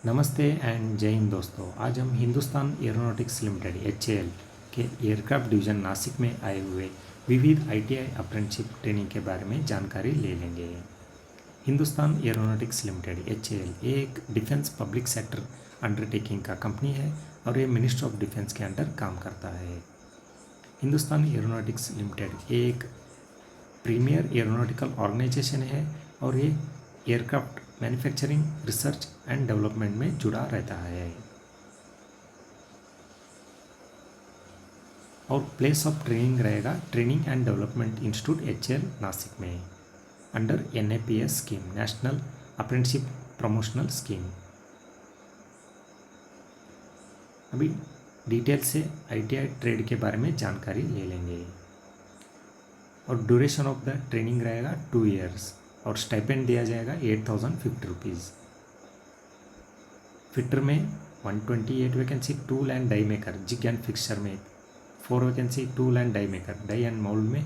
नमस्ते एंड जय हिंद दोस्तों। आज हम हिंदुस्तान एरोनॉटिक्स लिमिटेड HAL के एयरक्राफ्ट डिवीज़न नासिक में आए हुए विविध ITI अप्रेंटिसशिप ट्रेनिंग के बारे में जानकारी ले लेंगे। हिंदुस्तान एरोनॉटिक्स लिमिटेड HAL ये एक डिफेंस पब्लिक सेक्टर अंडरटेकिंग का कंपनी है और ये मिनिस्ट्री ऑफ डिफेंस के अंडर काम करता है। हिंदुस्तान एरोनॉटिक्स लिमिटेड एक प्रीमियर एरोनॉटिकल ऑर्गेनाइजेशन है और ये aircraft manufacturing, research and development में जुड़ा रहता है। और प्लेस ऑफ ट्रेनिंग रहेगा training and development institute HAL Nashik में under NAPS scheme, national apprenticeship promotional scheme. अभी डिटेल से ITI ट्रेड के बारे में जानकारी ले लेंगे। और ड्यूरेशन ऑफ द ट्रेनिंग रहेगा 2 years और स्टाइपेंड दिया जाएगा 8,050 रुपीज़। फिटर में 128 vacancy, tool and die maker jig and fixture में 4 vacancy, tool and die maker die and mould में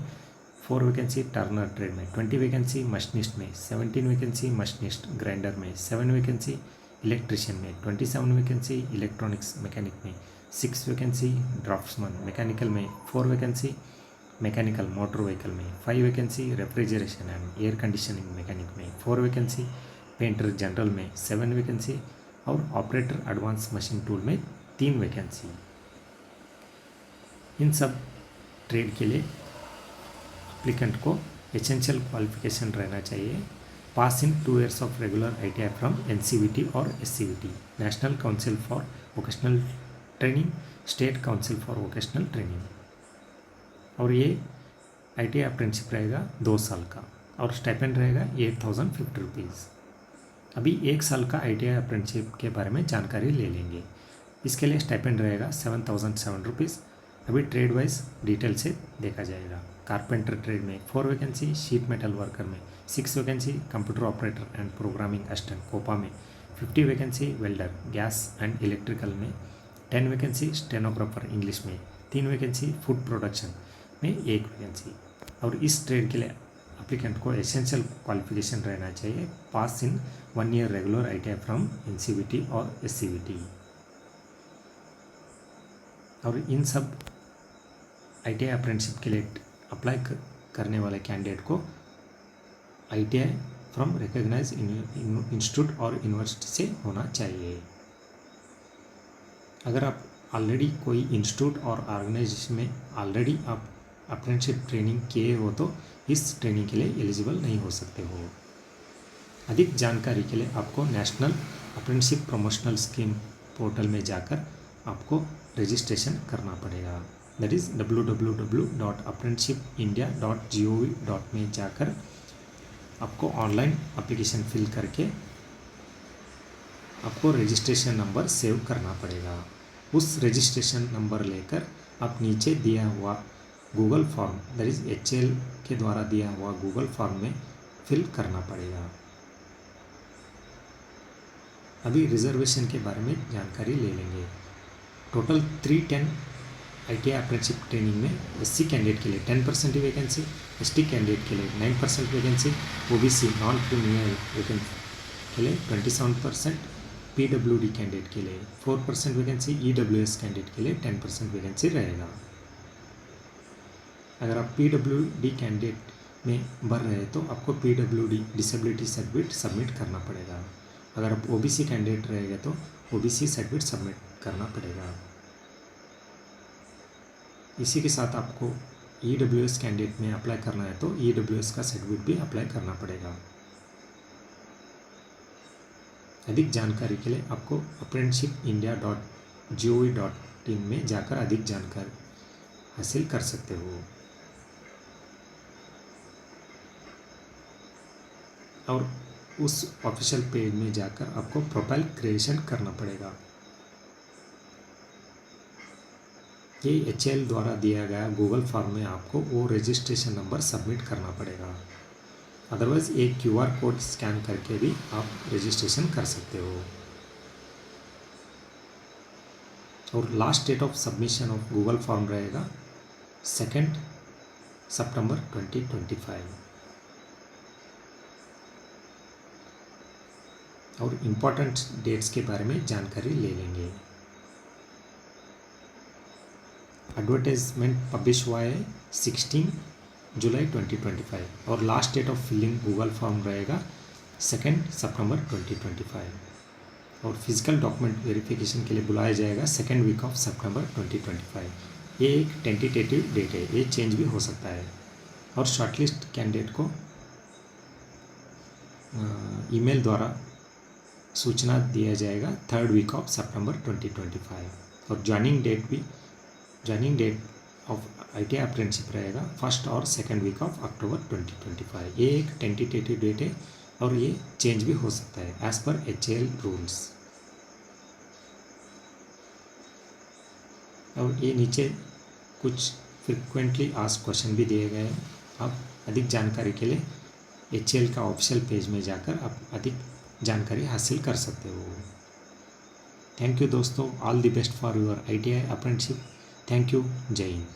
4 वैकेंसी, टर्नर ट्रेड में 20 वैकेंसी, मशीनिस्ट में 17 वैकेंसी, मशीनिस्ट ग्राइंडर में 7 वैकेंसी, इलेक्ट्रिशियन में 27 वैकेंसी, इलेक्ट्रॉनिक्स मैकेनिक में 6 vacancy, draughtsman mechanical में 4 vacancy, mechanical motor vehicle में 5 vacancy, refrigeration and air conditioning mechanic में 4 vacancy, painter general में 7 वैकेंसी और ऑपरेटर एडवांस मशीन टूल में 3 वैकेंसी। इन सब ट्रेड के लिए एप्लीकेंट को एसेंशियल क्वालिफिकेशन रहना चाहिए। पास इन 2 years of regular ITI from NCVT और SCVT, national council for vocational training, state council for vocational training. और ये ITI अप्रेंटिसशिप रहेगा 2 साल का और स्टाइपेंड रहेगा 8,050 रुपीज़। अभी 1 साल का ITI अप्रेंटिसशिप के बारे में जानकारी ले लेंगे। इसके लिए स्टाइपेंड रहेगा 7,007 रुपीज़। अभी ट्रेड वाइज डिटेल से देखा जाएगा। कारपेंटर ट्रेड में 4 वैकेंसी, शीट मेटल वर्कर में 6 vacancy, computer operator and programming assistant COPA में 50 vacancy, welder gas and electrical में 10 वैकेंसी, स्टेनोग्राफर इंग्लिश में 3 वैकेंसी, फूड प्रोडक्शन में 1 वैकेंसी। और इस ट्रेड के लिए एप्लीकेंट को एसेंशियल क्वालिफिकेशन रहना चाहिए। पास इन 1 year regular ITI from NCVT और SCVT। और इन सब ITI अप्रेंटिसशिप के लिए अप्लाई करने वाले कैंडिडेट को ITI फ्रॉम रिकॉग्नाइज इंस्टीट्यूट और यूनिवर्सिटी से होना चाहिए। अगर आप ऑलरेडी कोई इंस्टीट्यूट और ऑर्गेनाइजेशन में ऑलरेडी आप अप्रेंटिसशिप ट्रेनिंग किए हो तो इस ट्रेनिंग के लिए एलिजिबल नहीं हो सकते हो। अधिक जानकारी के लिए आपको national apprenticeship promotional scheme portal में जाकर आपको रजिस्ट्रेशन करना पड़ेगा। दैट इज़ www.apprenticeshipindia.gov में जाकर आपको ऑनलाइन एप्लीकेशन फिल करके आपको रजिस्ट्रेशन नंबर सेव करना पड़ेगा। उस रजिस्ट्रेशन नंबर लेकर आप नीचे दिया हुआ Google form, that is HAL के द्वारा दिया हुआ गूगल फॉर्म में फिल करना पड़ेगा। अभी रिजर्वेशन के बारे में जानकारी ले लेंगे। टोटल 310 ITI अप्रेंटिसशिप ट्रेनिंग में SC कैंडिडेट के लिए 10% वैकेंसी, ST कैंडिडेट के लिए 9% vacancy, OBC non criminal vacancy के लिए 27%, PWD कैंडिडेट के लिए 4% वैकेंसी, EWS कैंडिडेट के लिए 10% वैकेंसी रहेगा। अगर आप PWD कैंडिडेट में भर रहे हैं तो आपको PWD डिसेबिलिटी सर्टिफिकेट सबमिट करना पड़ेगा। अगर आप OBC कैंडिडेट रहेगा तो OBC सर्टिफिकेट सबमिट करना पड़ेगा। इसी के साथ आपको EWS कैंडिडेट में अप्लाई करना है तो EWS का सर्टिफिकेट भी अप्लाई करना पड़ेगा। अधिक जानकारी के लिए आपको apprenticeshipindia.gov.in में जाकर अधिक जानकारी हासिल कर सकते हो। और उस ऑफिशियल पेज में जाकर आपको प्रोफाइल क्रिएशन करना पड़ेगा। ये HAL द्वारा दिया गया गूगल फॉर्म में आपको वो रजिस्ट्रेशन नंबर सबमिट करना पड़ेगा। अदरवाइज एक QR कोड स्कैन करके भी आप रजिस्ट्रेशन कर सकते हो। और last date of submission of Google form रहेगा 2 सितंबर 2025। और इम्पोर्टेंट डेट्स के बारे में जानकारी ले लेंगे। एडवर्टाइजमेंट पब्लिश हुआ है 16 जुलाई 2025 और last date of filling Google form रहेगा 2 सितंबर 2025 और फिजिकल डॉक्यूमेंट वेरिफिकेशन के लिए बुलाया जाएगा 2nd वीक ऑफ सितंबर 2025। ये एक टेंटेटिव डेट है, ये चेंज भी हो सकता है। और शॉर्टलिस्ट कैंडिडेट को ईमेल द्वारा सूचना दिया जाएगा 3rd वीक ऑफ सितंबर 2025 और joining date of ITI apprenticeship रहेगा 1st और 2nd वीक ऑफ अक्टूबर 2025। ये एक टेंटेटिव डेट है और ये चेंज भी हो सकता है एज पर HAL रूल्स। और ये नीचे कुछ फ्रिक्वेंटली आस्क्ड क्वेश्चन भी दिए गए हैं। आप अधिक जानकारी के लिए HAL का ऑफिशियल पेज में जाकर आप अधिक जानकारी हासिल कर सकते हो। थैंक यू दोस्तों, all the best for your ITI apprenticeship. Thank you, जय हिंद।